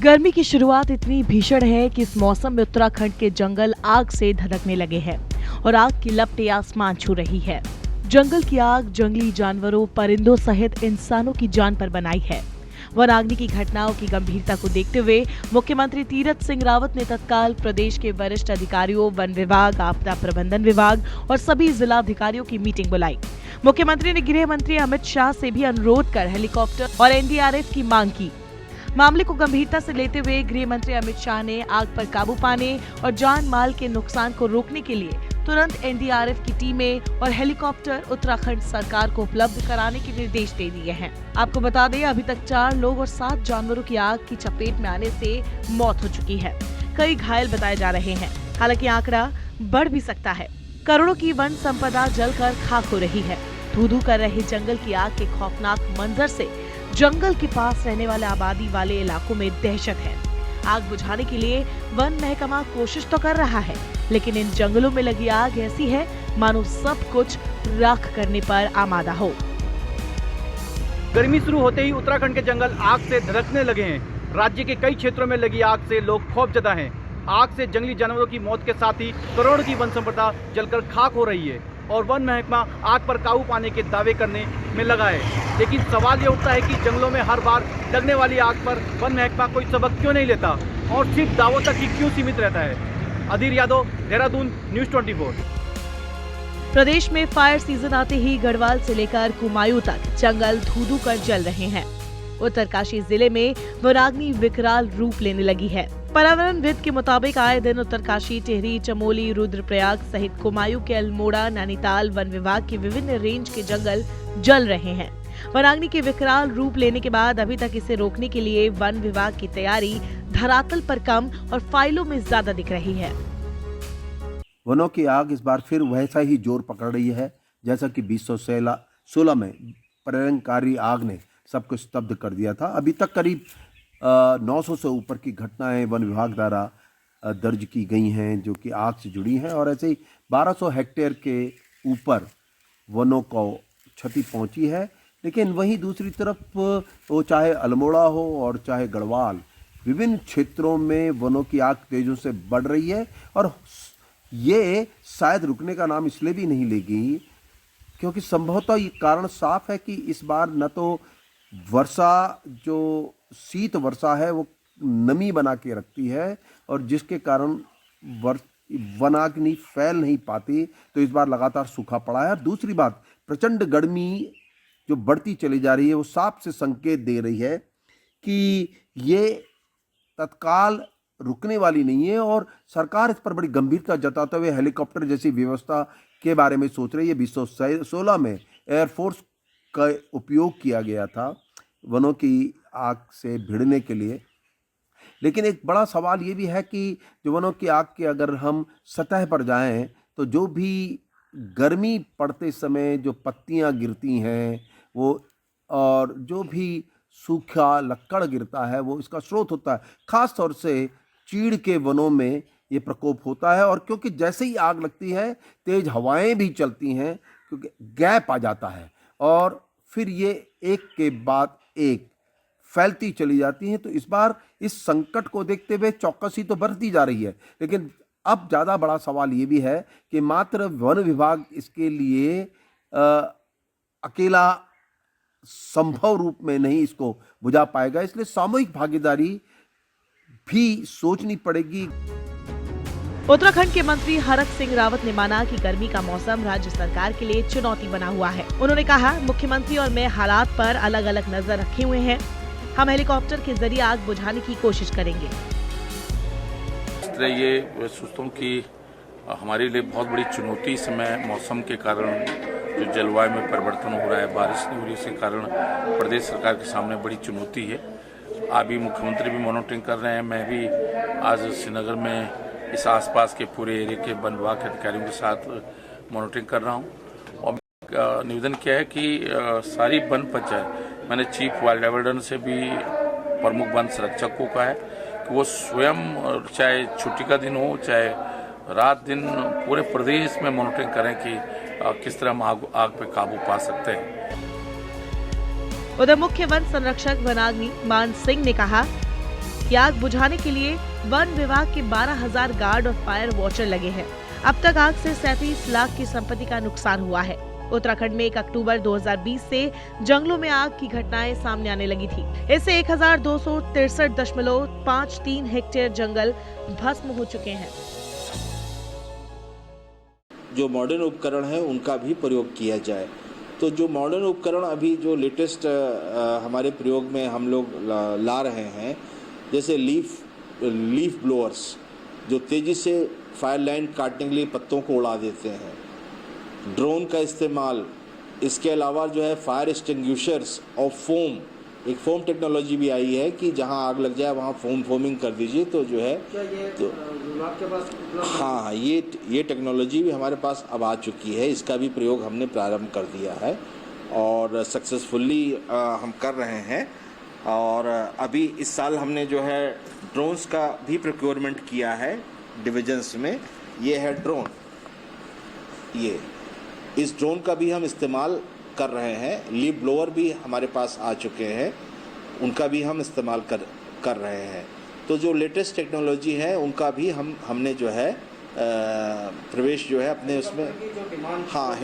गर्मी की शुरुआत इतनी भीषण है कि इस मौसम में उत्तराखंड के जंगल आग से धधकने लगे हैं और आग की लपटें आसमान छू रही है। जंगल की आग जंगली जानवरों, परिंदों सहित इंसानों की जान पर बनाई है। वनाग्नि की घटनाओं की गंभीरता को देखते हुए मुख्यमंत्री तीरथ सिंह रावत ने तत्काल प्रदेश के वरिष्ठ अधिकारियों, वन विभाग, आपदा प्रबंधन विभाग और सभी जिलाधिकारियों की मीटिंग बुलाई। मुख्यमंत्री ने गृह मंत्री अमित शाह से भी अनुरोध कर हेलीकॉप्टर और एनडीआरएफ की मांग की। मामले को गंभीरता से लेते हुए गृह मंत्री अमित शाह ने आग पर काबू पाने और जान माल के नुकसान को रोकने के लिए तुरंत एनडीआरएफ की टीमें और हेलीकॉप्टर उत्तराखंड सरकार को उपलब्ध कराने के निर्देश दे दिए हैं। आपको बता दें, अभी तक 4 लोग और 7 जानवरों की आग की चपेट में आने से मौत हो चुकी है। कई घायल बताए जा रहे हैं। हालांकि आंकड़ा बढ़ भी सकता है। करोड़ों की वन संपदा जलकर खाक हो रही है। धू-धू कर रहे जंगल की आग के खौफनाक मंजर से जंगल के पास रहने वाले आबादी वाले इलाकों में दहशत है। आग बुझाने के लिए वन महकमा कोशिश तो कर रहा है, लेकिन इन जंगलों में लगी आग ऐसी है मानो सब कुछ राख करने पर आमादा हो। गर्मी शुरू होते ही उत्तराखंड के जंगल आग से धधकने लगे हैं। राज्य के कई क्षेत्रों में लगी आग से लोग खौफजदा हैं। आग से जंगली जानवरों की मौत के साथ ही करोड़ों की वन संपदा जलकर खाक हो रही है और वन महकमा आग पर काबू पाने के दावे करने में लगा है। लेकिन सवाल ये उठता है कि जंगलों में हर बार लगने वाली आग पर वन महकमा कोई सबक क्यों नहीं लेता और सिर्फ दावों तक ही क्यों सीमित रहता है। अधीर यादव, देहरादून, न्यूज़ 24। प्रदेश में फायर सीजन आते ही गढ़वाल से लेकर कुमायूं तक जंगल धू-धू कर जल रहे हैं। उत्तरकाशी जिले में वनाग्नि विकराल रूप लेने लगी है। पर्यावरणविद के मुताबिक आए दिन उत्तरकाशी, टिहरी, चमोली, रुद्रप्रयाग सहित कुमायूं के अल्मोड़ा, नैनीताल वन विभाग के विभिन्न रेंज के जंगल जल रहे हैं। वनाग्नि के विकराल रूप लेने के बाद अभी तक इसे रोकने के लिए वन विभाग की तैयारी धरातल पर कम और फाइलों में ज्यादा दिख रही है। वनों की आग इस बार फिर वैसा ही जोर पकड़ रही है जैसा कि 2016 में प्रलयंकारी आग ने सबको स्तब्ध कर दिया था। अभी तक करीब 900 से ऊपर की घटनाएं वन विभाग द्वारा दर्ज की गई हैं जो कि आग से जुड़ी हैं और ऐसे ही 1200 हेक्टेयर के ऊपर वनों को क्षति पहुंची है। लेकिन वहीं दूसरी तरफ वो चाहे अल्मोड़ा हो और चाहे गढ़वाल, विभिन्न क्षेत्रों में वनों की आग तेज़ों से बढ़ रही है और ये शायद रुकने का नाम इसलिए भी नहीं लेगी क्योंकि संभवतः ये कारण साफ है कि इस बार न तो वर्षा, जो शीत वर्षा है वो नमी बना के रखती है और जिसके कारण वनाग्नि फैल नहीं पाती, तो इस बार लगातार सूखा पड़ा है। और दूसरी बात, प्रचंड गर्मी जो बढ़ती चली जा रही है वो साफ से संकेत दे रही है कि ये तत्काल रुकने वाली नहीं है और सरकार इस पर बड़ी गंभीरता जताते हुए हेलीकॉप्टर जैसी व्यवस्था के बारे में सोच रही है। 2016 में एयरफोर्स का उपयोग किया गया था वनों की आग से भिड़ने के लिए। लेकिन एक बड़ा सवाल ये भी है कि जो वनों की आग के अगर हम सतह पर जाएं तो जो भी गर्मी पड़ते समय जो पत्तियां गिरती हैं वो और जो भी सूखा लक्कड़ गिरता है वो इसका स्रोत होता है। खास तौर से चीड़ के वनों में ये प्रकोप होता है और क्योंकि जैसे ही आग लगती है तेज हवाएं भी चलती हैं क्योंकि गैप आ जाता है और फिर ये एक के बाद एक फैलती चली जाती हैं। तो इस बार इस संकट को देखते हुए चौकसी तो बरती जा रही है, लेकिन अब ज़्यादा बड़ा सवाल ये भी है कि मात्र वन विभाग इसके लिए अकेला संभव रूप में नहीं इसको बुझा पाएगा, इसलिए सामूहिक भागीदारी भी सोचनी पड़ेगी। उत्तराखंड के मंत्री हरक सिंह रावत ने माना कि गर्मी का मौसम राज्य सरकार के लिए चुनौती बना हुआ है। उन्होंने कहा, मुख्यमंत्री और मैं हालात पर अलग अलग नजर रखे हुए हैं। हम हेलीकॉप्टर के जरिए आग बुझाने की कोशिश करेंगे। ये सोचता हूँ कि हमारे लिए बहुत बड़ी चुनौती इस समय मौसम के कारण जो जलवायु में परिवर्तन हो रहा है, बारिश नहीं हो रही, इसके कारण प्रदेश सरकार के सामने बड़ी चुनौती है। अभी मुख्यमंत्री भी मॉनिटरिंग कर रहे हैं, मैं भी आज श्रीनगर में इस आसपास के पूरे एरिया के वन विभाग के अधिकारियों के साथ मॉनिटरिंग कर रहा हूं और निवेदन किया है कि सारी वन पंचायत, मैंने चीफ वाइल्ड लाइफ वार्डन से भी प्रमुख वन संरक्षक को कहा है कि वो स्वयं, चाहे छुट्टी का दिन हो चाहे रात दिन, पूरे प्रदेश में मॉनिटरिंग करें कि किस तरह हम आग पे काबू पा सकते हैं। उधर मुख्य वन संरक्षक वनाग्नि मान सिंह ने कहा, ये आग बुझाने के लिए वन विभाग के 12,000 गार्ड और फायर वॉचर लगे हैं। अब तक आग से 37 लाख की संपत्ति का नुकसान हुआ है। उत्तराखंड में 1 अक्टूबर 2020 से जंगलों में आग की घटनाएं सामने आने लगी थी। इससे 1263.53 हेक्टेयर जंगल भस्म हो चुके हैं। जो मॉडर्न उपकरण है उनका भी प्रयोग किया जाए। तो जो मॉडर्न उपकरण अभी जो लेटेस्ट हमारे प्रयोग में हम लोग ला रहे हैं, जैसे लीफ ब्लोअर्स जो तेज़ी से फायर लाइन काटने के लिए पत्तों को उड़ा देते हैं, ड्रोन का इस्तेमाल, इसके अलावा जो है फायर एक्सटिंग्विशर्स और फोम, एक फोम टेक्नोलॉजी भी आई है कि जहां आग लग जाए वहां फोमिंग कर दीजिए। तो जो है तो आपके पास हाँ, ये टेक्नोलॉजी भी हमारे पास अब आ चुकी है। इसका भी प्रयोग हमने प्रारंभ कर दिया है और सक्सेसफुली हम कर रहे हैं। और अभी इस साल हमने जो है ड्रोन्स का भी प्रोक्योरमेंट किया है डिविजन्स में। ये है ड्रोन, ये इस ड्रोन का भी हम इस्तेमाल कर रहे हैं। लीफ ब्लोअर भी हमारे पास आ चुके हैं, उनका भी हम इस्तेमाल कर रहे हैं। तो जो लेटेस्ट टेक्नोलॉजी है उनका भी हमने जो है प्रवेश जो है अपने उसमें हाँ